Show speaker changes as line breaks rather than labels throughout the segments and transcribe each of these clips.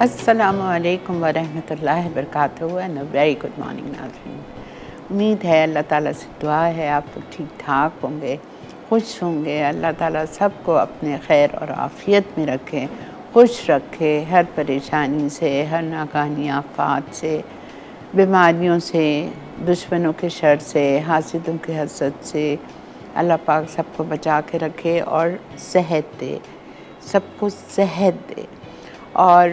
अस्सलामु अलैकुम वरहमतुल्लाहि वबरकातुहू and a very good morning नाज़रीन। उम्मीद है अल्लाह ताला से दुआ है आप तो ठीक ठाक होंगे, खुश होंगे। अल्लाह ताला सबको अपने खैर और आफ़ियत में रखे, खुश रखे, हर परेशानी से, हर नाकानी आफ़ात से, बीमारियों से, दुश्मनों के शर से, हासिदों के हसद से अल्लाह पाक सबको बचा के रखे और सेहत दे, सबको सेहत दे। और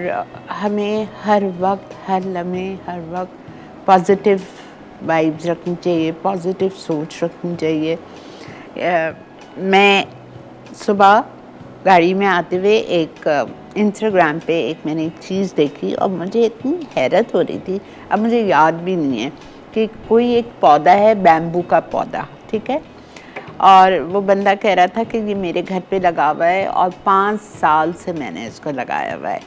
हमें हर वक्त, हर लम्हे, हर वक्त पॉज़िटिव वाइब्स रखनी चाहिए, पॉज़िटिव सोच रखनी चाहिए। मैं सुबह गाड़ी में आते हुए एक इंस्टाग्राम पे एक मैंने एक चीज़ देखी और मुझे इतनी हैरत हो रही थी, अब मुझे याद भी नहीं है, कि कोई एक पौधा है, बैम्बू का पौधा, ठीक है। और वो बंदा कह रहा था कि ये मेरे घर पे लगा हुआ है और 5 साल से मैंने इसको लगाया हुआ है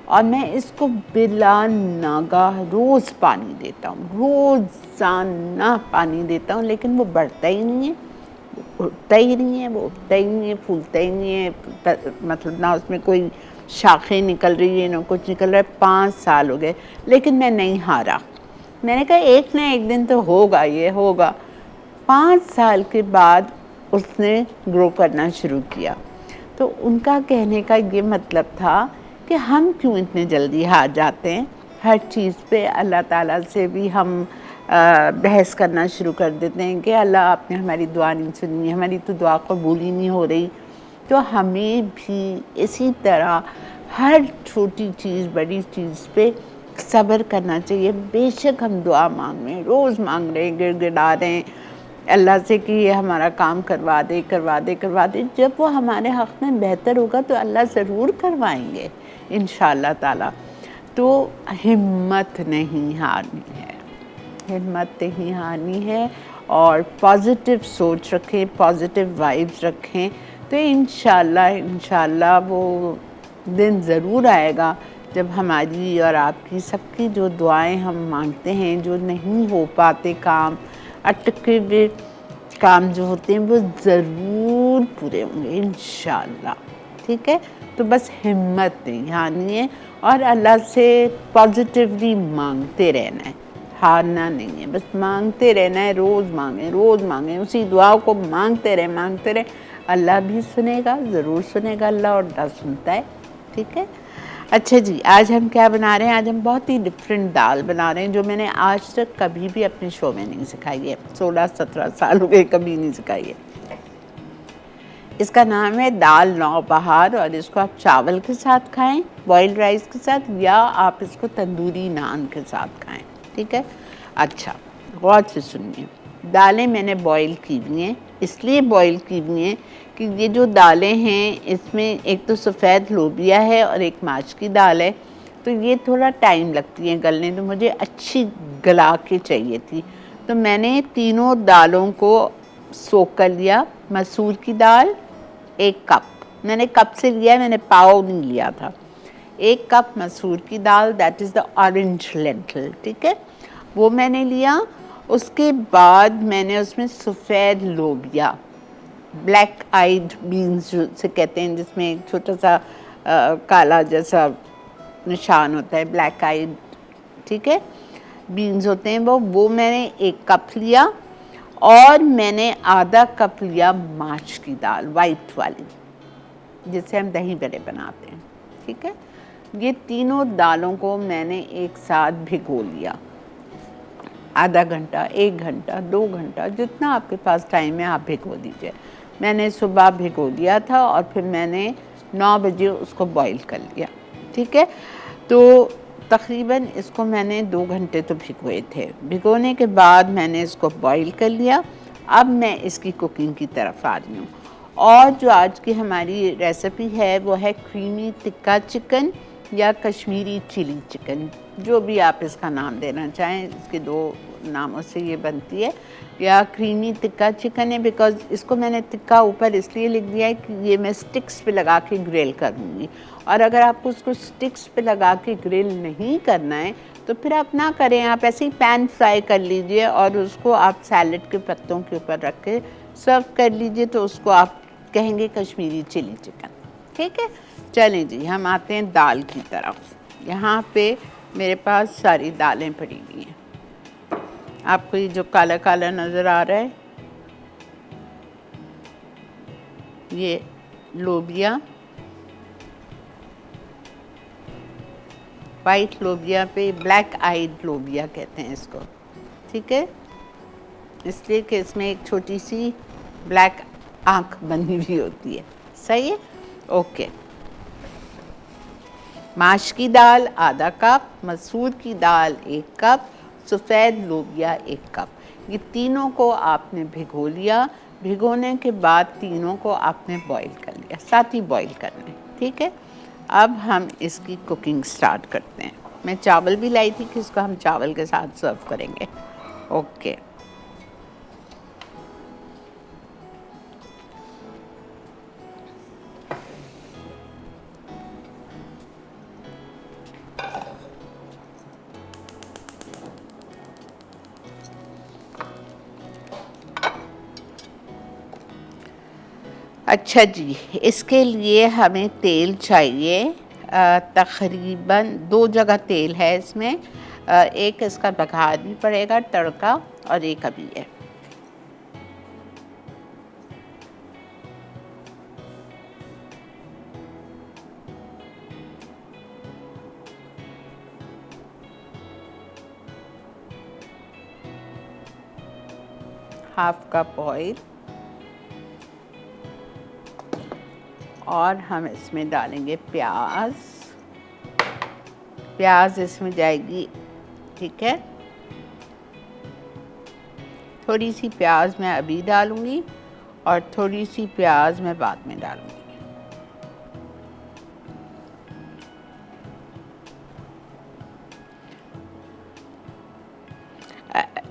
और मैं इसको बिला नागा रोज़ पानी देता हूँ, रोज़ाना पानी देता हूँ, लेकिन वो बढ़ता ही नहीं है, वो उठता ही नहीं है, वो उठता ही नहीं है, फूलता ही नहीं है, मतलब ना उसमें कोई शाखें निकल रही है ना कुछ निकल रहा है। 5 साल हो गए लेकिन मैं नहीं हारा। मैंने कहा एक ना एक दिन तो होगा, ये होगा। 5 साल के बाद उसने ग्रो करना शुरू किया। तो उनका कहने का ये मतलब था कि हम क्यों इतने जल्दी हार जाते हैं हर चीज़ पे। अल्लाह ताला से भी हम बहस करना शुरू कर देते हैं कि अल्लाह आपने हमारी दुआ नहीं सुनी, हमारी तो दुआ कबूल ही नहीं हो रही। तो हमें भी इसी तरह हर छोटी चीज़, बड़ी चीज़ पे सब्र करना चाहिए। बेशक हम दुआ मांग रहे हैं, रोज़ मांग रहे हैं, गिड़गिड़ा रहे हैं अल्लाह से कि ये हमारा काम करवा दे, करवा दे, करवा दे। जब वो हमारे हक़ में बेहतर होगा तो अल्लाह ज़रूर करवाएंगे इंशाअल्लाह ताला। तो हिम्मत नहीं हारनी है, हिम्मत नहीं हारनी है और पॉज़िटिव सोच रखें, पॉज़िटिव वाइब्स रखें, तो इंशाअल्लाह वो दिन ज़रूर आएगा जब हमारी और आपकी सबकी जो दुआएं हम मांगते हैं, जो नहीं हो पाते काम, अटके हुए काम जो होते हैं, वो ज़रूर पूरे होंगे इंशाअल्लाह। ठीक है, तो बस हिम्मत नहीं हारनी है और अल्लाह से पॉजिटिवली मांगते रहना है, हारना नहीं है, बस मांगते रहना है। रोज़ मांगें, उसी दुआ को मांगते रहें। अल्लाह भी सुनेगा, ज़रूर सुनेगा अल्लाह, और अल्लाह सुनता है। ठीक है, अच्छा जी, आज हम क्या बना रहे हैं? आज हम बहुत ही डिफरेंट दाल बना रहे हैं जो मैंने आज तक कभी भी अपने शो में नहीं सिखाई है। 16-17 साल हो गए, कभी नहीं सिखाई है। इसका नाम है दाल नौबहार और इसको आप चावल के साथ खाएं, बॉइल्ड राइस के साथ, या आप इसको तंदूरी नान के साथ खाएं। ठीक है, अच्छा गौर से सुनिए। दालें मैंने बॉईल की हुई हैं, इसलिए बॉईल की हुई हैं कि ये जो दालें हैं इसमें एक तो सफ़ेद लोबिया है और एक माश की दाल है, तो ये थोड़ा टाइम लगती है गलने, तो मुझे अच्छी गला के चाहिए थी। तो मैंने तीनों दालों को सोख कर लिया। मसूर की दाल 1 कप, मैंने कप से लिया है, मैंने पाव नहीं लिया था। 1 कप मसूर की दाल, that is the orange lentil. ठीक है, वो मैंने लिया। उसके बाद मैंने उसमें सफ़ेद लोबिया, ब्लैक आइड बीन्स से कहते हैं, जिसमें एक छोटा सा काला जैसा निशान होता है, ब्लैक आइड, ठीक है, बीन्स होते हैं वो मैंने 1 कप लिया। और मैंने आधा कप लिया माश की दाल, वाइट वाली, जिससे हम दही बड़े बनाते हैं। ठीक है, ये तीनों दालों को मैंने एक साथ भिगो लिया। आधा घंटा, 1 घंटा, 2 घंटा, जितना आपके पास टाइम है आप भिगो दीजिए। मैंने सुबह भिगो दिया था और फिर मैंने 9 बजे उसको बॉईल कर लिया। ठीक है, तो तकरीबन इसको मैंने 2 घंटे तो भिगोए थे। भिगोने के बाद मैंने इसको बॉईल कर लिया। अब मैं इसकी कुकिंग की तरफ आ रही हूँ। और जो आज की हमारी रेसिपी है वो है क्रीमी टिक्का चिकन या कश्मीरी चिली चिकन, जो भी आप इसका नाम देना चाहें। इसके 2 नामों से ये बनती है, या क्रीमी टिक्का चिकन है बिकॉज़ इसको मैंने टिक्का ऊपर इसलिए लिख दिया है कि ये मैं स्टिक्स पे लगा के ग्रिल करूँगी। और अगर आपको उसको स्टिक्स पे लगा के ग्रिल नहीं करना है तो फिर आप ना करें, आप ऐसे ही पैन फ्राई कर लीजिए और उसको आप सैलड के पत्तों के ऊपर रख के सर्व कर लीजिए, तो उसको आप कहेंगे कश्मीरी चिली चिकन। ठीक है, चलें जी, हम आते हैं दाल की तरफ। यहाँ पे मेरे पास सारी दालें पड़ी हुई हैं। आपको ये जो काला काला नज़र आ रहा है, ये लोबिया, वाइट लोबिया पे ब्लैक आइड लोबिया कहते हैं इसको, ठीक है, इसलिए कि इसमें एक छोटी सी ब्लैक आँख बनी हुई होती है। सही है, ओके। माश की दाल आधा कप, मसूर की दाल 1 कप, सफ़ेद लोबिया 1 कप। ये तीनों को आपने भिगो लिया। भिगोने के बाद तीनों को आपने बॉईल कर लिया, साथ ही बॉईल करना है, ठीक है। अब हम इसकी कुकिंग स्टार्ट करते हैं। मैं चावल भी लाई थी कि इसको हम चावल के साथ सर्व करेंगे। ओके, अच्छा जी, इसके लिए हमें तेल चाहिए। तकरीबन 2 जगह तेल है इसमें। एक इसका बघार भी पड़ेगा, तड़का, और एक अभी है। हाफ कप ऑयल, और हम इसमें डालेंगे प्याज। प्याज इसमें जाएगी, ठीक है। थोड़ी सी प्याज मैं अभी डालूंगी और थोड़ी सी प्याज मैं बाद में डालूंगी।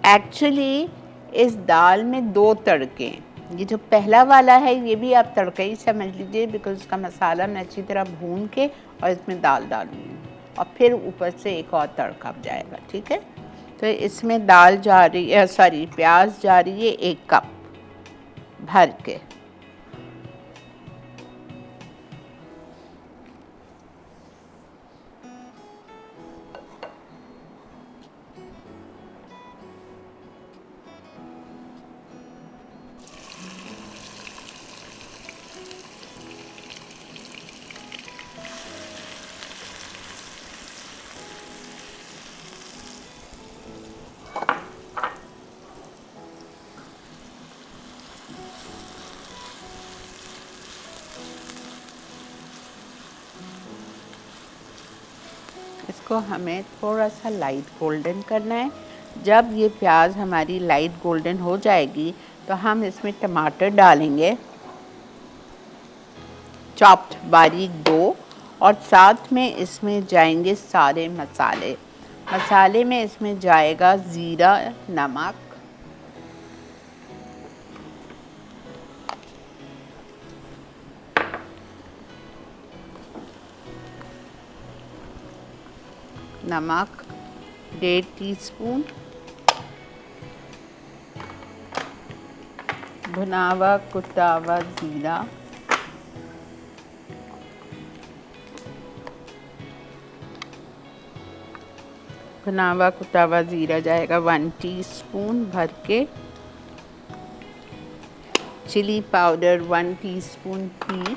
एक्चुअली इस दाल में 2 तड़के हैं। ये जो पहला वाला है ये भी आप तड़का ही समझ लीजिए, बिकॉज उसका मसाला मैं अच्छी तरह भून के और इसमें दाल डालूंगी, और फिर ऊपर से एक और तड़का जाएगा, ठीक है। तो इसमें दाल जा रही है, सॉरी, प्याज जा रही है 1 कप भर के। इसको हमें थोड़ा सा लाइट गोल्डन करना है। जब ये प्याज हमारी लाइट गोल्डन हो जाएगी तो हम इसमें टमाटर डालेंगे, चॉप्ड बारीक 2, और साथ में इसमें जाएंगे सारे मसाले। मसाले में इसमें जाएगा ज़ीरा, नमक, नमक 1.5 टीस्पून, भुना हुआ कुटा हुआ ज़ीरा, भुना हुआ कुटा हुआ ज़ीरा जाएगा 1 टीस्पून भर के, चिली पाउडर 1 टीस्पून ही,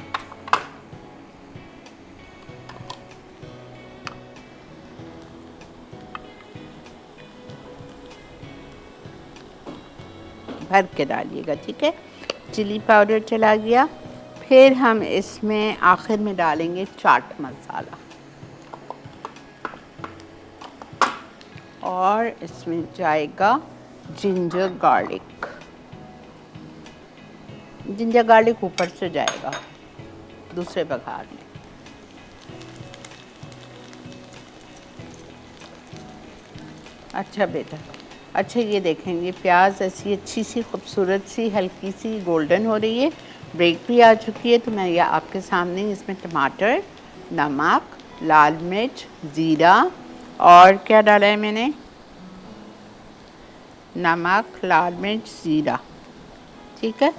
भर के डालिएगा, ठीक है। चिली पाउडर चला गया। फिर हम इसमें आखिर में डालेंगे चाट मसाला, और इसमें जाएगा जिंजर गार्लिक। जिंजर गार्लिक ऊपर से जाएगा दूसरे बघार में। अच्छा बेटा, अच्छा ये देखेंगे प्याज ऐसी अच्छी सी खूबसूरत सी हल्की सी गोल्डन हो रही है, ब्रेक भी आ चुकी है। तो मैं यह आपके सामने इसमें टमाटर, नमक, लाल मिर्च, ज़ीरा, और क्या डाला है मैंने, नमक, लाल मिर्च, ज़ीरा, ठीक है।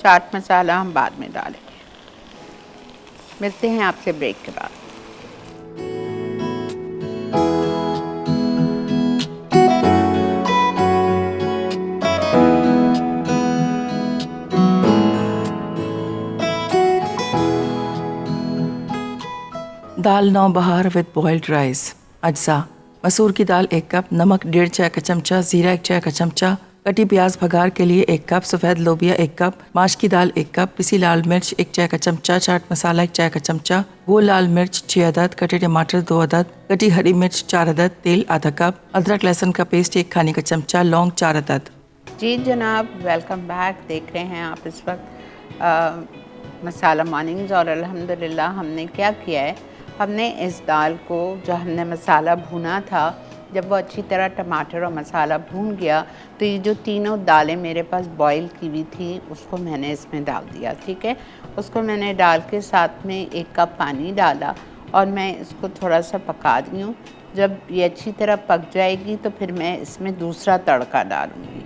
चाट मसाला हम बाद में डालेंगे। मिलते हैं आपसे ब्रेक के बाद।
दाल नौबहार विद बॉइल्ड राइस। अज्जा: मसूर की दाल 1 कप, नमक 1.5 चाय का चमचा, ज़ीरा 1 चाय का चमचा, कटी प्याज भगार के लिए 1 कप, सफ़ेद लोबिया 1 कप, माश की दाल 1 कप, पिसी लाल मिर्च 1 चाय का चमचा, चाट मसाला 1 चाय का चमचा, गोल लाल मिर्च 6 अदद, कटे टमाटर 2 अदद, कटी हरी मिर्च 4 अदद, तेल आधा कप, अदरक लहसुन का पेस्ट 1 खाने का चमचा, लौंग 4 अदद।
जी जनाब, वेलकम बैक। देख रहे हैं आप इस वक्त मसाला मॉर्निंग्स, और अल्हम्दुलिल्लाह हमने क्या किया है, हमने इस दाल को जो हमने मसाला भुना था, जब वो अच्छी तरह टमाटर और मसाला भून गया तो ये जो तीनों दालें मेरे पास बॉईल की हुई थी उसको मैंने इसमें डाल दिया। ठीक है, उसको मैंने डाल के साथ में 1 कप पानी डाला और मैं इसको थोड़ा सा पका रही हूँ। जब ये अच्छी तरह पक जाएगी तो फिर मैं इसमें दूसरा तड़का डालूँगी।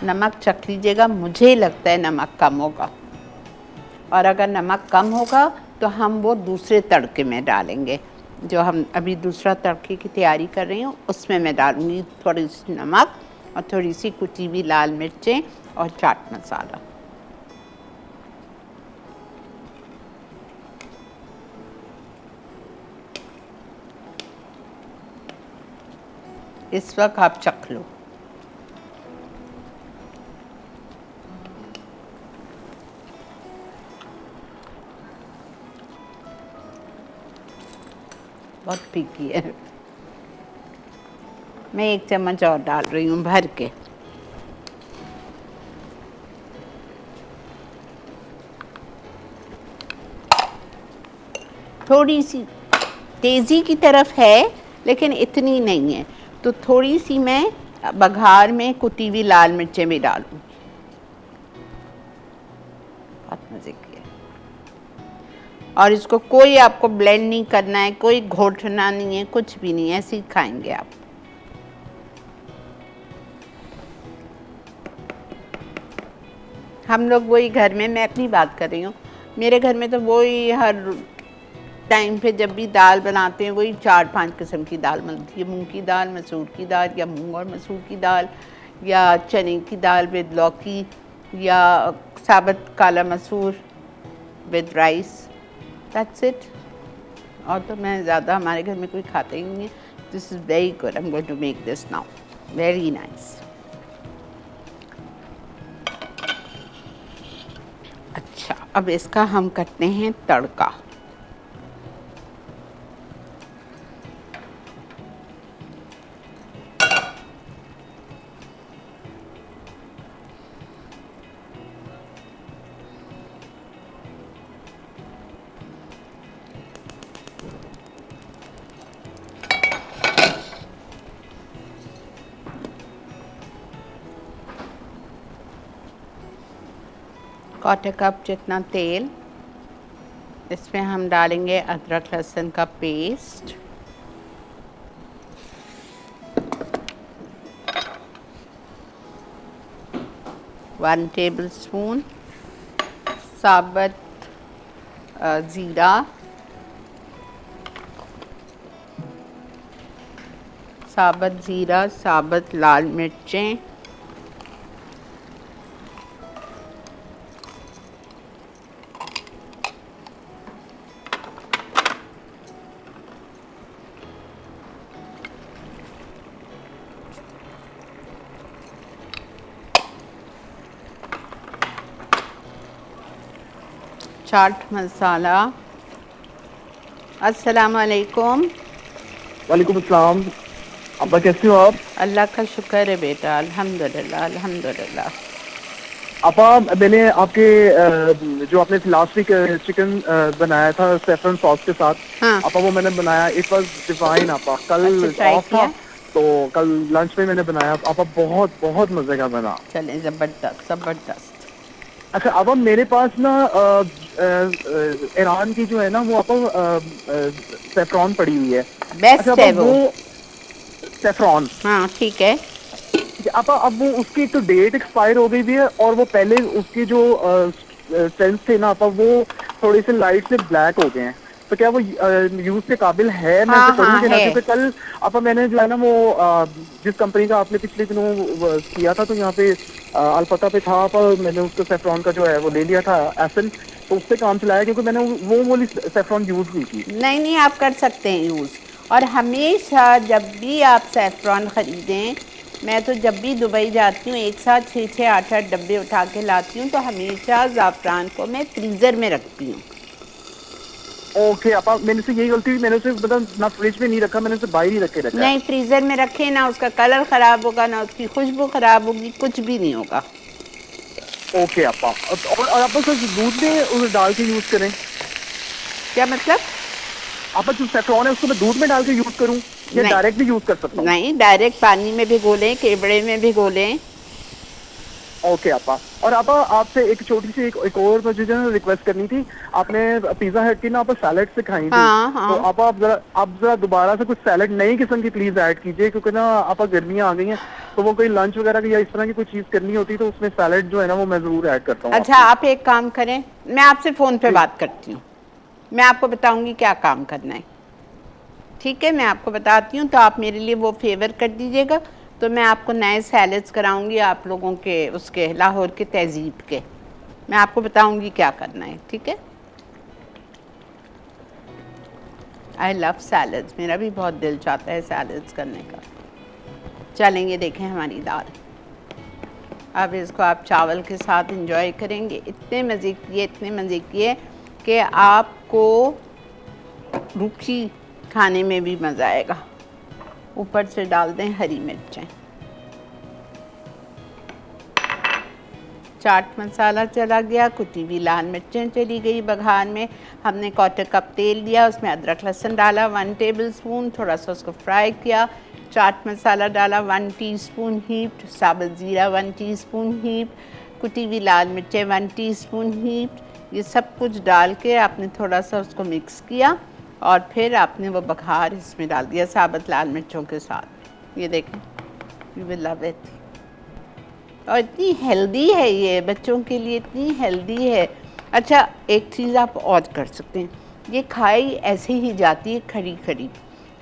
नमक चख लीजिएगा, मुझे लगता है नमक कम होगा, और अगर नमक कम होगा तो हम वो दूसरे तड़के में डालेंगे। जो हम अभी दूसरा तड़के की तैयारी कर रही हूँ उसमें मैं डालूँगी थोड़ी सी नमक और थोड़ी सी कुटी हुई लाल मिर्चें और चाट मसाला। इस वक्त आप चख लो। बहुत फीकी है। मैं 1 चम्मच और डाल रही हूँ भर के। थोड़ी सी तेज़ी की तरफ है लेकिन इतनी नहीं है, तो थोड़ी सी मैं बघार में कुटी हुई लाल मिर्चें भी डालूँगी। बहुत मज़े की है। और इसको कोई आपको ब्लेंड नहीं करना है, कोई घोटना नहीं है, कुछ भी नहीं है, ऐसे ही खाएंगे आप। हम लोग वही घर में, मैं अपनी बात कर रही हूँ, मेरे घर में तो वही हर टाइम पे जब भी दाल बनाते हैं वही 4-5 किस्म की दाल बनती है। मूंग की दाल, मसूर की दाल, या मूंग और मसूर की दाल, या चने की दाल विद लौकी, या साबुत काला मसूर विद राइस, दैट्स इट। और तो मैं ज़्यादा, हमारे घर में कोई खाता ही नहीं है। This is very good, I am going to make this now, very nice. अच्छा, अब इसका हम करते हैं तड़का। क्वार्टर कप जितना तेल, इसमें हम डालेंगे अदरक लहसुन का पेस्ट, वन टेबल स्पून साबुत ज़ीरा, साबुत लाल मिर्चें, चाट मसाला। अस्सलाम वालेकुम।
वालेकुम अस्सलाम। अब्बा कैसे हो आप?
अल्लाह का शुक्र है बेटा, अल्हम्दुलिल्लाह अल्हम्दुलिल्लाह।
आपा, मैंने आपके जो आपने लास्ट वीक चिकन बनाया था सेफ्रन सॉस के साथ,
हाँ,
आपा वो मैंने बनाया, इट वाज डिवाइन। आपा कल
अच्छा ट्राई
ऑफ था
किया?
तो कल लंच में मैंने बनाया, आपा बहुत बहुत मजे का बना।
चलें, ज़बरदस्त ज़बरदस्त।
अच्छा आपा, मेरे पास ना ईरान की जो है ना वो आपा सेफ्रॉन पड़ी हुई है। अच्छा
बेस्ट
आपा,
है वो।
वो सेफ्रॉन,
हाँ ठीक है।
अब वो उसकी तो डेट एक्सपायर हो गई भी है, और वो पहले उसके जो सेंस थे ना आपा, वो थोड़े से लाइट से ब्लैक हो गए हैं। तो क्या वो यूज के काबिल है? मैं
हाँ,
उसे करूँ
हाँ,
कि ना?
है।
क्योंकि कल आपा मैंने जो है ना वो जिस कंपनी का आपने पिछले दिनों किया था, तो यहाँ पे अलपता पे था, पर मैंने उसको सेफ्रॉन का जो है वो ले लिया था एसन, तो उससे काम चलाया, क्योंकि मैंने वो वाली सेफ्रॉन यूज नहीं की।
नहीं नहीं, आप कर सकते हैं यूज़। और हमेशा जब भी आप सैफ़रॉन ख़रीदें, मैं तो जब भी दुबई जाती हूँ एक साथ 6-6 8-8 डब्बे उठा के लाती हूँ, तो हमेशा ज़ाफ़रान को मैं फ्रीज़र में रखती हूँ।
ओके आपा, मैंने से यही गलती हुई, मैंने उसे मतलब ना फ्रिज में नहीं रखा, मैंने उसे बाहर ही रख के रखा है।
नहीं, फ्रीज़र में रखें ना, उसका कलर ख़राब होगा ना उसकी खुशबू ख़राब होगी, कुछ भी नहीं होगा।
ओके आपा, और आप बस दूध में उसे डाल के यूज करें?
क्या मतलब?
आपा जो सेफ्रॉन है उसको मैं दूध में डाल के यूज करूं या
नहीं
डायरेक्ट भी यूज कर सकता हूँ?
नहीं, डायरेक्ट पानी में भिगो लें, केवड़े में भिगो लें।
ओके आपा, और आपा आपसे एक छोटी सी एक और मुझे जो है रिक्वेस्ट करनी थी। आपने पिज्जा हट की ना आप सैलेड से खाई थी,
हाँ
तो
हाँ।
आप जरा दोबारा से कुछ सैलेड नई किस्म की प्लीज ऐड कीजिए, क्योंकि ना आपा गर्मियाँ आ गई हैं, तो वो कोई लंच वगैरह की या इस तरह की कोई चीज करनी होती तो उसमें सैलेड जो है ना वो मैं जरूर ऐड करता हूँ
अच्छा,
आपकी।
आप एक काम करें, मैं आपसे फ़ोन पे
जी
बात करती हूँ। मैं आपको बताऊँगी क्या काम करना है। ठीक है, मैं आपको बताती हूँ, तो आप मेरे लिए वो फेवर कर दीजिएगा, तो मैं आपको नए सैलेड्स कराऊंगी आप लोगों के उसके लाहौर के तहज़ीब के। मैं आपको बताऊंगी क्या करना है, ठीक है? आई लव सैलड्स, मेरा भी बहुत दिल चाहता है सैलड्स करने का। चलेंगे, देखें हमारी दाल। अब इसको आप चावल के साथ इंजॉय करेंगे। इतने मज़े किए कि आपको रूखी खाने में भी मज़ा आएगा। ऊपर से डाल दें हरी मिर्चें। चाट मसाला चला गया, कुटी हुई लाल मिर्चें चली गई बघार में। हमने 1/4 कप तेल लिया, उसमें अदरक लहसुन डाला 1 टेबलस्पून, थोड़ा सा उसको फ्राई किया। चाट मसाला डाला 1 टीस्पून हीप्ड, साबुत ज़ीरा 1 टीस्पून हीप्ड, कुटी हुई लाल मिर्चें 1 टीस्पून हीप्ड। ये सब कुछ डाल के आपने थोड़ा सा उसको मिक्स किया और फिर आपने वो बघार इसमें डाल दिया साबुत लाल मिर्चों के साथ। ये देखें, यू विल लव इट। और इतनी हेल्दी है ये, बच्चों के लिए इतनी हेल्दी है। अच्छा, एक चीज़ आप और कर सकते हैं, ये खाई ऐसे ही जाती है खड़ी खड़ी,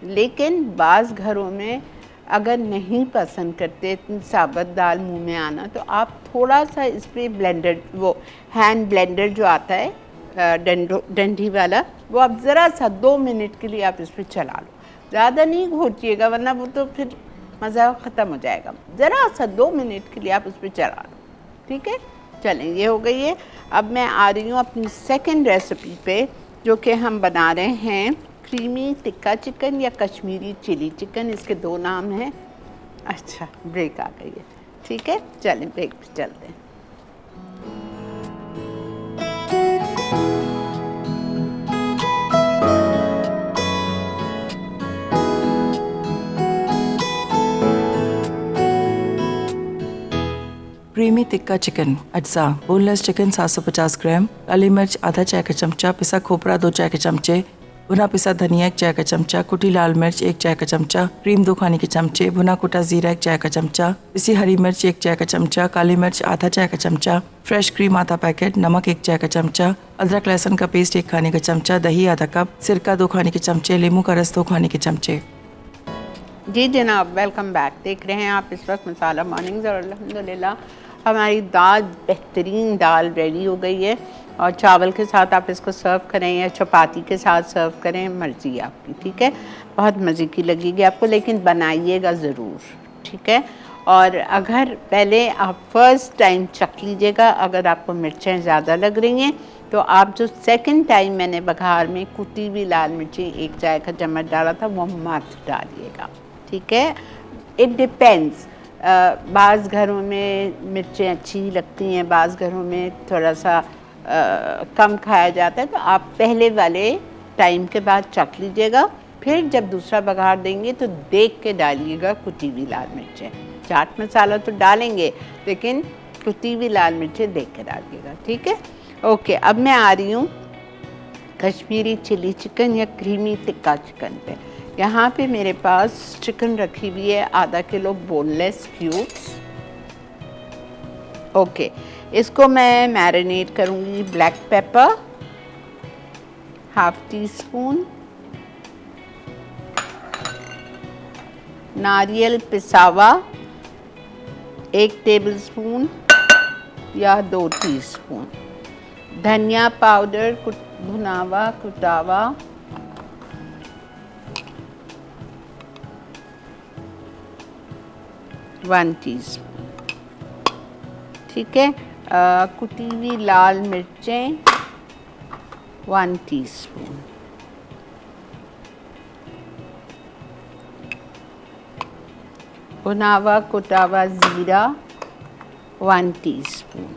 लेकिन बाज़ घरों में अगर नहीं पसंद करते इतनी साबुत दाल मुंह में आना, तो आप थोड़ा सा इस पर ब्लेंडर, वो हैंड ब्लेंडर जो आता है डंडी वाला, वो आप ज़रा सा 2 मिनट के लिए आप इस पर चला लो। ज़्यादा नहीं घोटिएगा, वरना वो तो फिर मज़ा ख़त्म हो जाएगा। ज़रा सा 2 मिनट के लिए आप उस पर चला लो, ठीक है? चलें, ये हो गई है। अब मैं आ रही हूँ अपनी सेकंड रेसिपी पे, जो कि हम बना रहे हैं क्रीमी टिक्का चिकन या कश्मीरी चिली चिकन, इसके 2 नाम हैं। अच्छा, ब्रेक आ गई है, ठीक है? चलें, ब्रेक पे चलते हैं।
क्रीमी टिक्का चिकन अज्जा: बोनलेस चिकन 750 ग्राम, काली मिर्च आधा चाय का चमचा, पिसा खोपरा 2 चाय के चमचे, भुना पिसा धनिया 1 चाय का चमचा, कुटी लाल मिर्च 1 चाय का चमचा, क्रीम 2 खाने के चमचे, भुना कुटा जीरा 1 चाय का चमचा, पिसी हरी मिर्च 1 चाय का चमचा, काली मिर्च आधा चाय का चमचा, फ्रेश क्रीम आधा पैकेट, नमक 1 चाय का चमचा, अदरक लहसुन का पेस्ट 1 खाने का चमचा, दही आधा कप, सिरका 2 खाने के चमचे, नींबू का रस 2 खाने के चमचे।
जी जनाब, वेलकम बैक। देख रहे हैं आप इस वक्त मसाला मॉर्निंग्स, और अल्हम्दुलिल्लाह हमारी दाल, बेहतरीन दाल रेडी हो गई है। और चावल के साथ आप इसको सर्व करें या चपाती के साथ सर्व करें, मर्ज़ी है आपकी, ठीक है? बहुत मज़े की लगेगी आपको, लेकिन बनाइएगा ज़रूर, ठीक है? और अगर पहले आप फर्स्ट टाइम चख लीजिएगा, अगर आपको मिर्चें ज़्यादा लग रही हैं, तो आप जो सेकंड टाइम मैंने बघार में कुटी हुई लाल मिर्ची 1 चाय का चम्मच डाला था, वो मत डालिएगा, ठीक है? It depends. बाज़ घरों में मिर्चें अच्छी लगती हैं, बाज़ घरों में थोड़ा सा कम खाया जाता है, तो आप पहले वाले टाइम के बाद चख लीजिएगा। फिर जब दूसरा बघार देंगे तो देख के डालिएगा कुटी हुई लाल मिर्चें। चाट मसाला तो डालेंगे, लेकिन कुटी हुई लाल मिर्चें देख के डालिएगा, ठीक है? ओके, अब मैं आ रही हूँ कश्मीरी चिली चिकन या क्रीमी टिक्का चिकन पे। यहाँ पे मेरे पास चिकन रखी हुई है आधा किलो बोनलेस क्यूब्स। ओके, इसको मैं मैरिनेट करूँगी black pepper, half tea spoon, नारियल पिसावा 1 टेबलस्पून या 2 टीस्पून, धनिया पाउडर भुनावा कुटावा 1 टीस्पून, ठीक है। कुटी हुई लाल मिर्चें 1 टीस्पून, भुनावा कुटावा ज़ीरा 1 टीस्पून,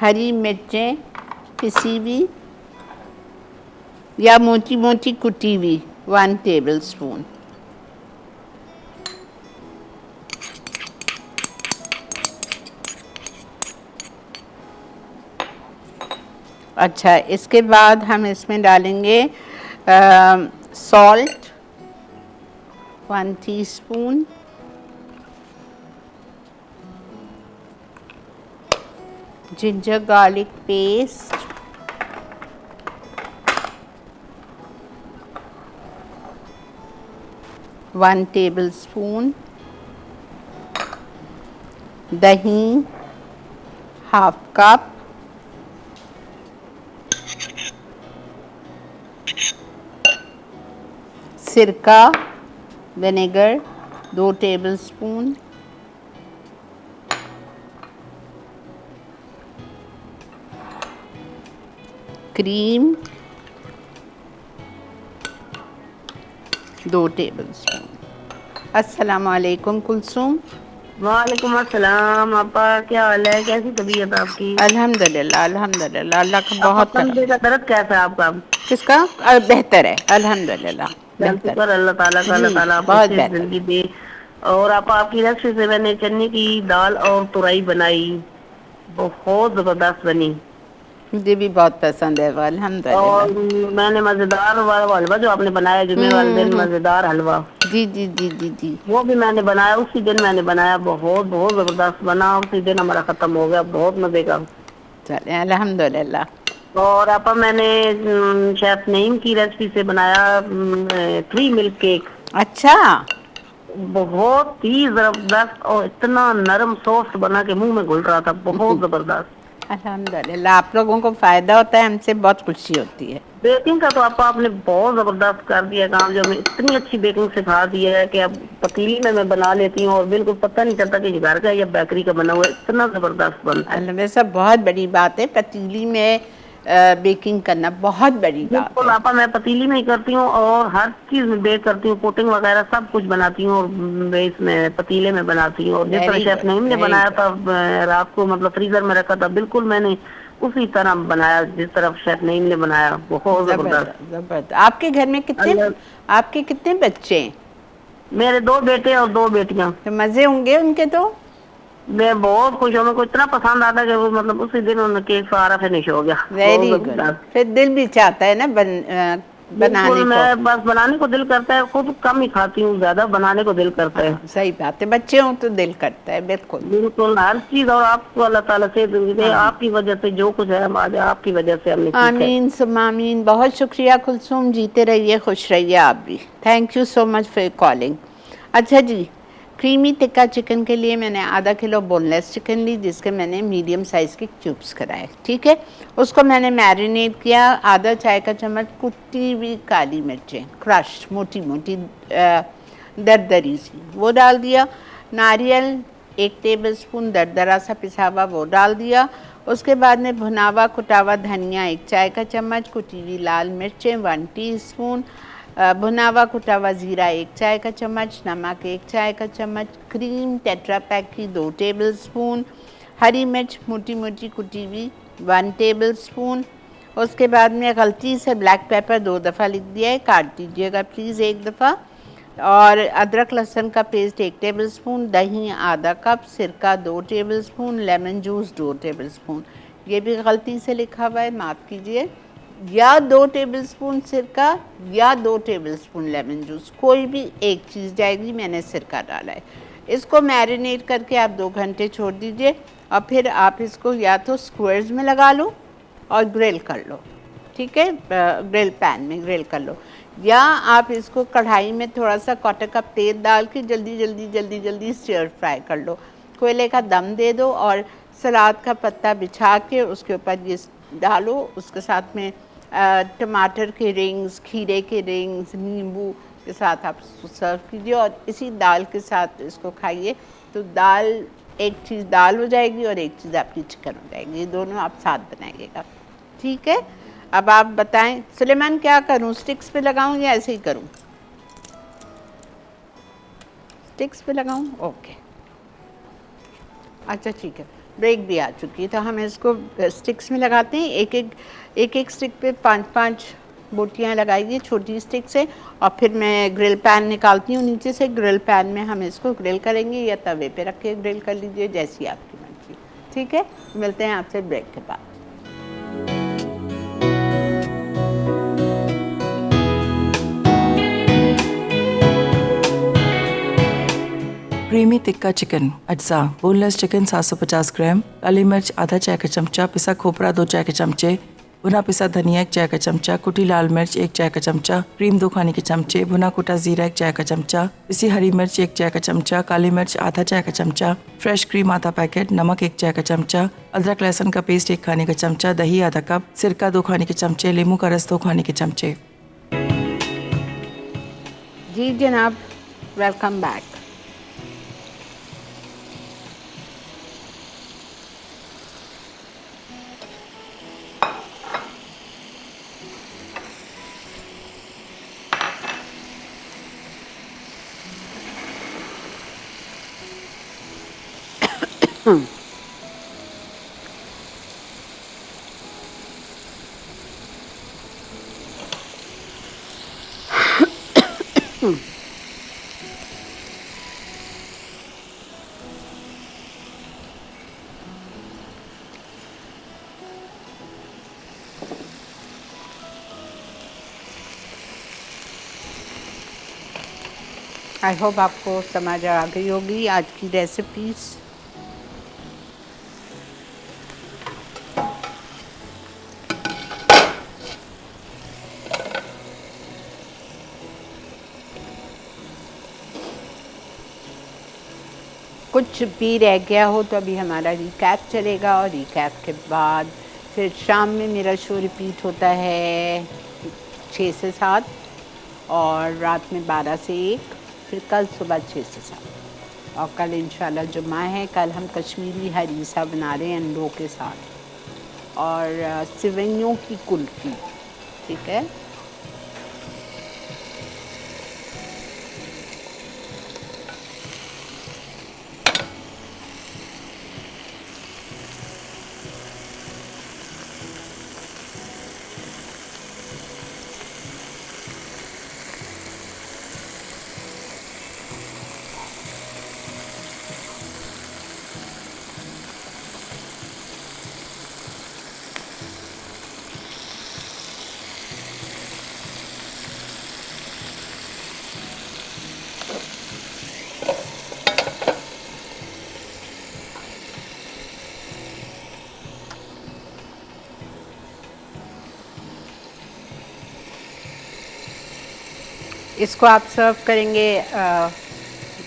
हरी मिर्चें पिसी हुई या मोटी मोटी कुटी हुई 1 टेबलस्पून, अच्छा, इसके बाद हम इसमें डालेंगे salt 1 teaspoon, ginger garlic paste 1 tablespoon, दही हाफ कप, सिरका विनेगर 2 टेबलस्पून, क्रीम 2 टेबलस्पून। अस्सलाम वालेकुम कुलसूम।
वालेकुम अस्सलाम। आपा क्या हाल है, कैसी तबीयत आपकी?
अल्हम्दुलिल्लाह अल्हम्दुलिल्लाह, अल्लाह का बहुत
कंधे का दर्द कैसा है आपका?
किसका? बेहतर है अल्हम्दुलिल्लाह, बेहतर
शुक्र अल्लाह ताला का, अल्लाह
जी,
ताला आपको
बहुत
अच्छी
बेहतर।
जिंदगी दे। और आपकी रेसिपी से मैंने चने की दाल और तुरई बनाई, बहुत जबरदस्त बनी।
मुझे भी बहुत पसंद है वो,
और
अल्हम्दुलिल्लाह।
मैंने मजेदार वाला हलवा जो आपने बनाया जुमे वाले दिन, मजेदार हलवा,
जी जी जी जी जी,
वो भी मैंने बनाया, उसी दिन मैंने बनाया, बहुत बहुत जबरदस्त बना। उसी दिन हमारा खत्म हो गया, बहुत मजे का।
चले अल्हम्दुलिल्लाह।
और आपा मैंने शेफ नईम की रेसिपी से बनाया 3 मिल्क केक,
अच्छा,
बहुत ही जबरदस्त और इतना नरम सॉफ्ट बना के मुंह में घुल रहा था, बहुत जबरदस्त।
अल्हम्दुलिल्लाह, आप लोगों को फायदा होता है, हमसे बहुत खुशी होती है।
बेकिंग का तो आपने बहुत जबरदस्त कर दिया काम, जो हमें इतनी अच्छी बेकिंग सिखा दी है कि अब पतीली में मैं बना लेती हूँ और बिल्कुल पता नहीं चलता कि ये घर का या बेकरी का बना हुआ है, इतना जबरदस्त बनता है।
वैसा बहुत बड़ी बात है, पतीली में बेकिंग करना बहुत बड़ी बात
बिल्कुल
है।
आपा, मैं पतीली में ही करती हूँ और हर चीज में बेक करती हूँ, पुडिंग वगैरह सब कुछ बनाती हूँ और मैं इसमें पतीले में बनाती हूँ। और जिस तरह
Very
शेफ
good,
नईम ने
very
बनाया
good.
था रात को, मतलब फ्रीजर में रखा था, बिल्कुल मैंने उसी तरह बनाया जिस तरह शेफ नईम ने बनाया, बहुत जबरदस्त।
जबरदस्त जबरदस्त। आपके घर में आपके कितने बच्चे हैं?
मेरे 2 बेटे और 2 बेटियां।
तो मजे होंगे उनके तो।
मैं बहुत खुश हूँ, मेरे को इतना पसंद आता कि वो मतलब उसी दिन उन्होंने केक सारा फिनिश हो गया, बहुत
वेरी गुड।
जबरदस्त।
फिर दिल भी चाहता है ना बनाने
बिल्कुल,
को।
मैं बस बनाने को दिल करता है, खुद कम ही खाती हूँ, ज्यादा बनाने को दिल करता है।
सही बात है, बच्चे हों तो दिल करता है, बिल्कुल।
बिल्कुल हर चीज। और आपको अल्लाह ताला से दे, आपकी वजह से जो कुछ है हम आज आपकी वजह से हमने सीखा है।
आमीन सुम्मा आमीन। बहुत शुक्रिया कुलसूम, जीते रहिए, खुश रहिए आप भी। Thank you so much for calling. अच्छा जी, क्रीमी टिक्का चिकन के लिए मैंने आधा किलो बोनलेस चिकन ली, जिसके मैंने मीडियम साइज़ के क्यूब्स कराए, ठीक है। उसको मैंने मैरिनेट किया। आधा चाय का चम्मच कुटी हुई काली मिर्चें क्रश मोटी मोटी दरदरी सी, वो डाल दिया। नारियल 1 टेबलस्पून दरदरा सा पिसा हुआ, वो डाल दिया। उसके बाद में भुनावा कुटावा धनिया 1 चाय का चम्मच, कुटी हुई लाल मिर्चें 1 टीस्पून, भुनावा कुटावा ज़ीरा 1 चाय का चम्मच, नमक 1 चाय का चम्मच, क्रीम टेट्रा पैक की 2 टेबलस्पून, हरी मिर्च मोटी मोटी कुटी हुई 1 टेबलस्पून। उसके बाद में गलती से ब्लैक पेपर 2 दफ़ा लिख दिया है, काट दीजिएगा प्लीज़ 1 दफ़ा। और अदरक लहसुन का पेस्ट 1 टेबलस्पून, दही आधा कप, सिरका 2 टेबलस्पून, लेमन जूस 2 टेबलस्पून। ये भी गलती से लिखा हुआ है, माफ़ कीजिए। या 2 टेबलस्पून सिरका या 2 टेबलस्पून लेमन जूस, कोई भी एक चीज़ जाएगी, मैंने सिरका डाला है। इसको मैरिनेट करके आप 2 घंटे छोड़ दीजिए। और फिर आप इसको या तो स्क्वायर्स में लगा लो और ग्रिल कर लो, ठीक है, ग्रिल पैन में ग्रिल कर लो, या आप इसको कढ़ाई में थोड़ा सा क्वार्टर कप तेल डाल के जल्दी जल्दी जल्दी जल्दी स्टीयर फ्राई कर लो। कोयले का दम दे दो और सलाद का पत्ता बिछा के उसके ऊपर ये डालो, उसके साथ में टमाटर के रिंग्स, खीरे के रिंग्स, नींबू के साथ आप सर्व कीजिए और इसी दाल के साथ इसको खाइए। तो दाल, एक चीज़ दाल हो जाएगी और एक चीज़ आपकी चिकन हो जाएगी, ये दोनों आप साथ बनाइएगा, ठीक है। अब आप बताएं सुलेमान, क्या करूं, स्टिक्स पे लगाऊं या ऐसे ही करूं? स्टिक्स पे लगाऊं, ओके, अच्छा ठीक है, ब्रेक भी आ चुकी है तो हम इसको स्टिक्स में लगाते हैं। एक एक स्टिक पे 5-5 बोटियाँ लगाइए छोटी स्टिक से, और फिर मैं ग्रिल पैन निकालती हूँ नीचे से। ग्रिल पैन में हम इसको ग्रिल करेंगे या तवे पे रख के ग्रिल कर लीजिए, जैसी आपकी मर्जी, ठीक है। मिलते हैं आपसे ब्रेक के बाद।
क्रीमी टिक्का चिकन अज्जा। बोनलेस चिकन 750 ग्राम, काली मिर्च आधा चाय का चमचा, पिसा खोपरा 2 चाय के चमचे, भुना पिसा धनिया 1 चाय का चमचा, कुटी लाल मिर्च 1 चाय का चमचा, क्रीम 2 खाने के चमचे, भुना कुटा जीरा 1 चाय का चमचा, पिसी हरी मिर्च 1 चाय का चमचा, काली मिर्च आधा चाय का चमचा, फ्रेश क्रीम आधा पैकेट, नमक 1 चाय का चमचा, अदरक लहसुन का पेस्ट 1 खाने का चमचा, दही आधा कप, सिरका 2 खाने के चमचे, नींबू का रस 2 खाने के चमचे।
जी जनाब, वेलकम बैक। आई होप आपको समझ आ गई होगी आज की रेसिपीज़। कुछ भी रह गया हो तो अभी हमारा रिकैप चलेगा, और रिकैप के बाद फिर शाम में मेरा शो रिपीट होता है 6 से 7, और रात में 12 से 1, फिर कल सुबह 6 से 7, और कल इंशाल्लाह जुम्मा है। कल हम कश्मीरी हरीसा बना रहे हैं अंडों के साथ, और सिवैयों की कुल्फ़ी, ठीक है। इसको आप सर्व करेंगे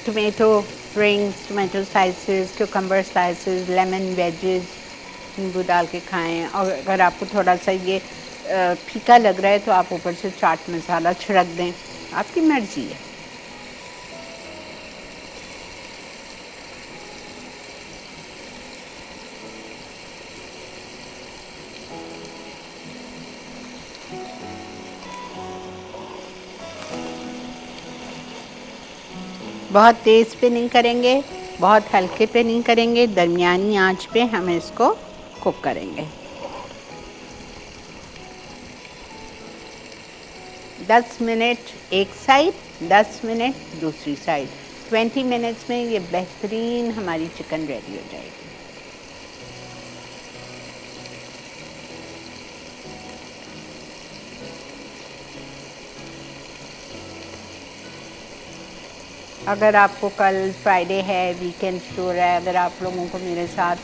tomato rings, tomato slices, cucumber slices, lemon wages, नींबू डाल के खाएं। और अगर आपको थोड़ा सा ये फीका लग रहा है तो आप ऊपर से चाट मसाला छिड़क दें, आपकी मर्ज़ी है। बहुत तेज़ पे नहीं करेंगे, बहुत हल्के पे नहीं करेंगे, दरमियानी आंच पे हम इसको कुक करेंगे। 10 मिनट एक साइड, 10 मिनट दूसरी साइड, 20 मिनट्स में ये बेहतरीन हमारी चिकन रेडी हो जाएगी। अगर आपको कल फ्राइडे है, वीकेंड शो है, अगर आप लोगों को मेरे साथ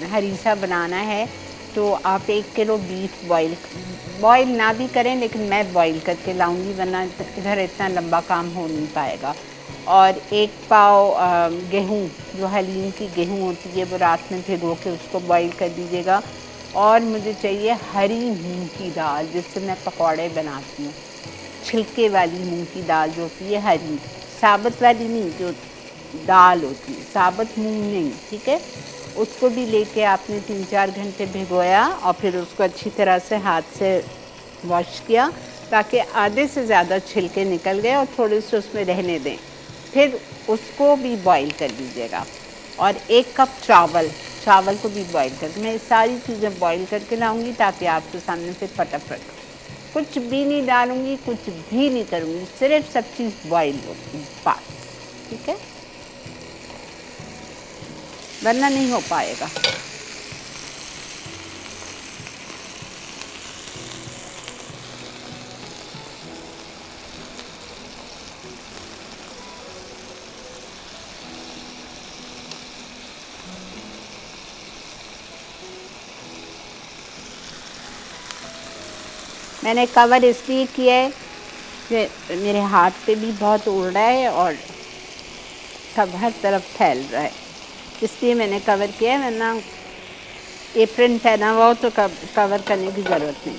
हरीसा बनाना है तो आप 1 किलो बीफ बॉईल ना भी करें, लेकिन मैं बॉईल करके लाऊंगी, वरना इधर इतना लंबा काम हो नहीं पाएगा। और 1 पाव गेहूँ, जो हलीम की गेहूँ होती है, वो रात में भिगो के उसको बॉईल कर दीजिएगा। और मुझे चाहिए हरी मूंग की दाल, जिससे मैं पकौड़े बनाती हूँ। छिलके वाली मूंग की दाल जो होती है, हरी, साबुत वाली नहीं, जो दाल होती है, साबुत मूंग नहीं, ठीक है। उसको भी लेके आपने 3-4 घंटे भिगोया और फिर उसको अच्छी तरह से हाथ से वॉश किया, ताकि आधे से ज़्यादा छिलके निकल गए और थोड़े से उसमें रहने दें। फिर उसको भी बॉईल कर लीजिएगा। और 1 कप चावल को भी बॉईल कर, मैं सारी चीज़ें बॉईल करके लाऊंगी ताकि आपके सामने से फटाफट, कुछ भी नहीं डालूंगी, कुछ भी नहीं करूँगी, सिर्फ सब चीज़ बॉईल होगी बस, ठीक है, वरना नहीं हो पाएगा। मैंने कवर इसलिए किया है कि मेरे हाथ पे भी बहुत उड़ रहा है और सब हर तरफ फैल रहा है, इसलिए मैंने कवर किया है, वरना एप्रन पहना हुआ हो तो कवर करने की ज़रूरत नहीं।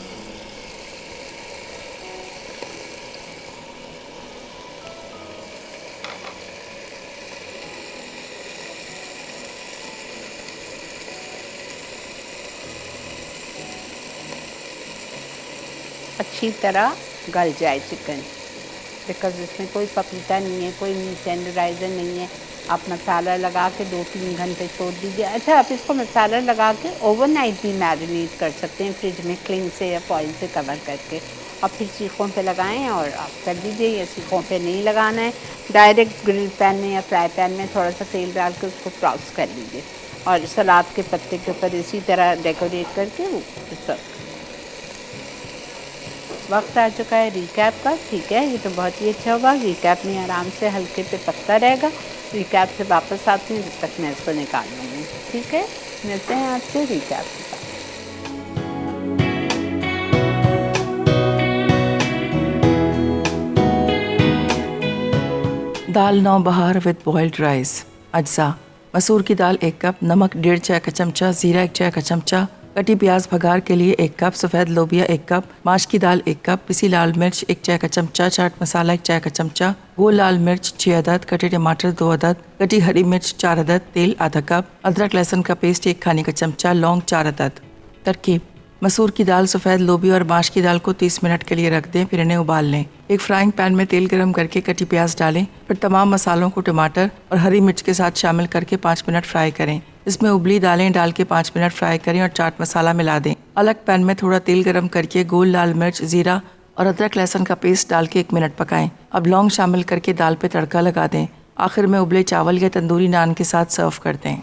अच्छी तरह गल जाए चिकन, बिकॉज़ इसमें कोई पपीता नहीं है, कोई मीट टेंडराइज़र नहीं है। आप मसाला लगा के 2-3 घंटे छोड़ दीजिए। अच्छा, आप इसको मसाला लगा के ओवरनाइट भी मैरिनेट कर सकते हैं फ्रिज में, क्लिंग से या फॉइल से कवर करके, और फिर सीखों पे लगाएं और आप कर दीजिए। या सीखों पे नहीं लगाना है, डायरेक्ट ग्रिल पैन में या फ्राई पैन में थोड़ा सा तेल डाल के उसको टॉस कर लीजिए और सलाद के पत्ते के ऊपर इसी तरह डेकोरेट करके वो सर्व। वक्त आ चुका है रिकैप का, ठीक है, ये तो बहुत ही अच्छा होगा। रिकैप में आराम से हल्के पे पकता रहेगा। रिकैप से वापस आती हूँ, जब तक मैं इसको निकाल लूँगी, ठीक है। मिलते हैं आपसे रिकैप के साथ।
दाल नौ बहार विद बॉइल्ड राइस। अज्जा: मसूर की दाल 1 कप, नमक 1.5 चाय का चमचा, जीरा 1 चाय का चमचा, कटी प्याज भगार के लिए 1 कप, सफ़ेद लोबिया 1 कप, माश की दाल 1 कप, पिसी लाल मिर्च 1 चाय का चमचा, चाट मसाला 1 चाय का चमचा, गोल लाल मिर्च 6 अदद, कटे टमाटर 2 अदद, कटी हरी मिर्च 4 अदद, तेल आधा कप, अदरक लहसुन का पेस्ट 1 खाने का चमचा, लौंग 4 अदद। तरकीब: मसूर की दाल, सफ़ेद लोबिया और माश की दाल को 30 मिनट के लिए रख दें, फिर इन्हें उबाल लें। एक फ्राइंग पैन में तेल गरम करके कटी प्याज डालें, फिर तमाम मसालों को टमाटर और हरी मिर्च के साथ शामिल करके 5 मिनट फ्राई करें। इसमें उबली दालें डाल के 5 मिनट फ्राई करें और चाट मसाला मिला दें। अलग पैन में थोड़ा तेल गरम करके गोल लाल मिर्च, जीरा और अदरक लहसुन का पेस्ट डाल के 1 मिनट पकाएं। अब लौंग शामिल करके दाल पे तड़का लगा दें। आखिर में उबले चावल या तंदूरी नान के साथ सर्व कर दें।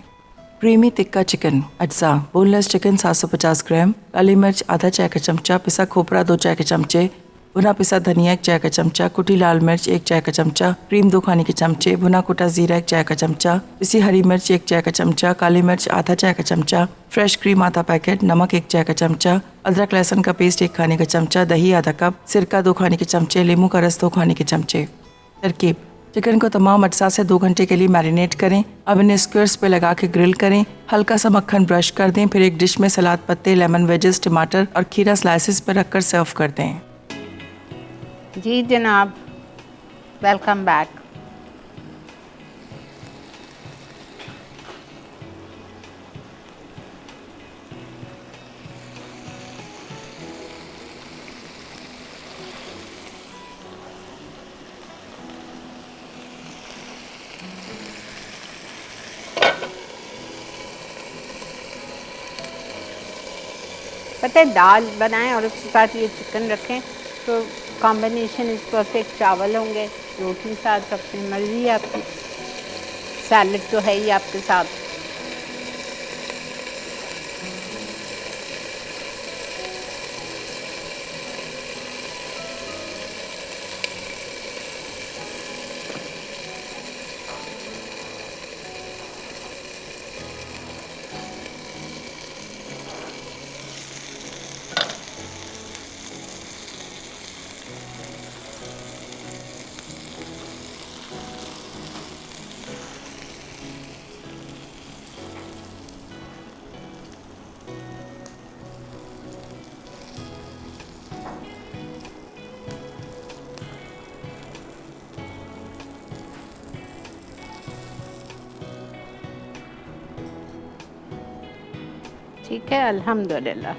Creamy tikka chicken. अज्जा: बोनलेस चिकन 750 ग्राम, काली मिर्च आधा चाय का चमचा, पिसा खोपरा 2 चाय के चमचे, भुना पिसा धनिया 1 चाय का चमचा, कुटी लाल मिर्च 1 चाय का चमचा, क्रीम 2 खाने के चमचे, भुना कुटा जीरा 1 चाय का चमचा, पिसी हरी मिर्च 1 चाय का चमचा, काली मिर्च आधा चाय का चमचा, फ्रेश क्रीम आधा पैकेट, नमक 1 चाय का चमचा, अदरक लहसुन का पेस्ट 1 खाने का चमचा, दही आधा कप, सिरका 2 खाने के चमचे, नींबू का रस 2 खाने के चमचे। तरकीब: चिकन को तमाम अज्जा से 2 घंटे के लिए मैरिनेट करें। अब इन्हें स्क्वेयर्स पे लगा के ग्रिल करें। हल्का सा मक्खन ब्रश कर दें, फिर एक डिश में सलाद पत्ते, लेमन वेजेस, टमाटर और खीरा स्लाइसेस पर रखकर सर्व कर दें।
जी जनाब, वेलकम बैक। पता है, दाल बनाएं और उसके साथ ये चिकन रखें तो कॉम्बिनेशन इज परफेक्ट। चावल होंगे, रोटी साथ, अपनी मर्जी है आपकी, सैलड तो है ही आपके साथ। ठीक है, अल्हम्दुलिल्लाह।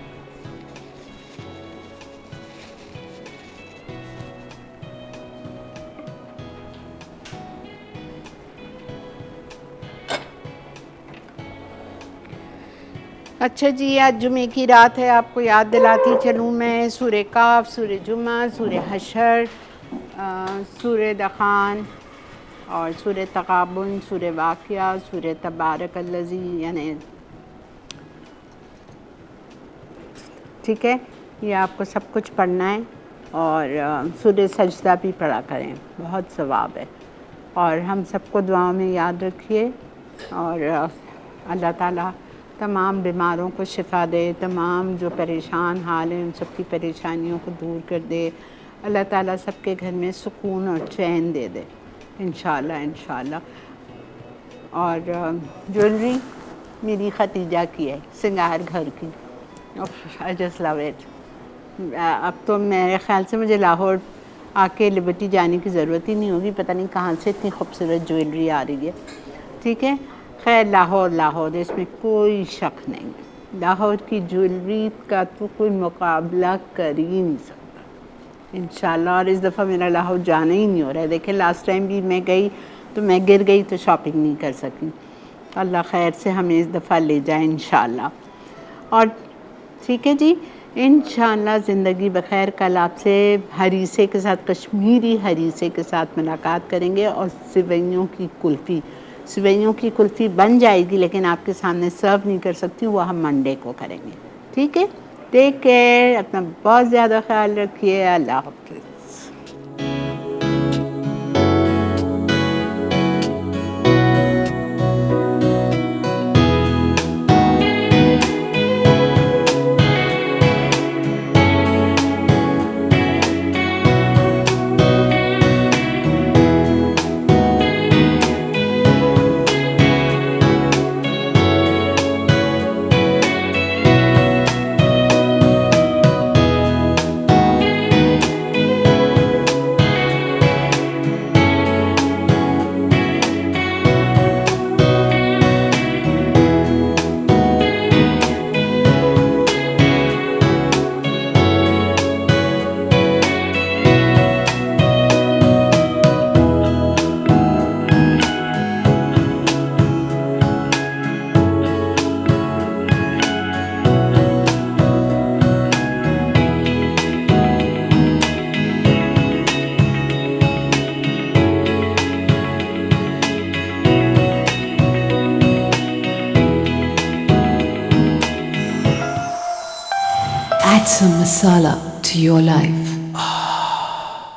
अच्छा जी, आज जुमे की रात है, आपको याद दिलाती चलूँ मैं सूरह काफ, सूरह जुमा, सूरह हशर, सूरह दखान और सूरह तकाबुन, सूरह वाक़िया, सूरह तबारकल्लज़ी, यानी ठीक है, ये आपको सब कुछ पढ़ना है। और सूरह सजदा भी पढ़ा करें, बहुत सवाब है। और हम सबको दुआओं में याद रखिए। और अल्लाह ताला तमाम बीमारों को शिफ़ा दे, तमाम जो परेशान हाल हैं उन सब की परेशानियों को दूर कर दे। अल्लाह ताला सबके घर में सुकून और चैन दे दे, इंशाअल्लाह इंशाअल्लाह। और ज्वेलरी मेरी खतीजा की है, सिंगार घर की। I just love it. अब तो मेरे ख़्याल से मुझे लाहौर आके लिबर्टी जाने की ज़रूरत ही नहीं होगी, पता नहीं कहाँ से इतनी खूबसूरत ज्वेलरी आ रही है। ठीक है, खैर लाहौर लाहौर, इसमें कोई शक नहीं। लाहौर की ज्वेलरी का तो कोई मुकाबला कर ही नहीं सकता इंशाल्लाह। और इस दफ़ा मेरा लाहौर जाना ही नहीं हो रहा है। देखिए लास्ट टाइम भी मैं गई तो मैं गिर गई तो शॉपिंग नहीं कर सकी। अल्लाह खैर से हमें इस दफ़ा ले जाए इंशाल्लाह। और ठीक है जी, इंशाअल्लाह ज़िंदगी बखैर। कल आपसे हरीसे के साथ, कश्मीरी हरीसे के साथ मुलाकात करेंगे। और सिवैयों की कुल्फ़ी, सिवैयों की कुल्फ़ी बन जाएगी लेकिन आपके सामने सर्व नहीं कर सकती, वो हम मंडे को करेंगे। ठीक है, टेक केयर, अपना बहुत ज़्यादा ख्याल रखिए। अल्लाह हाफ़िज़।
Add some masala to your life.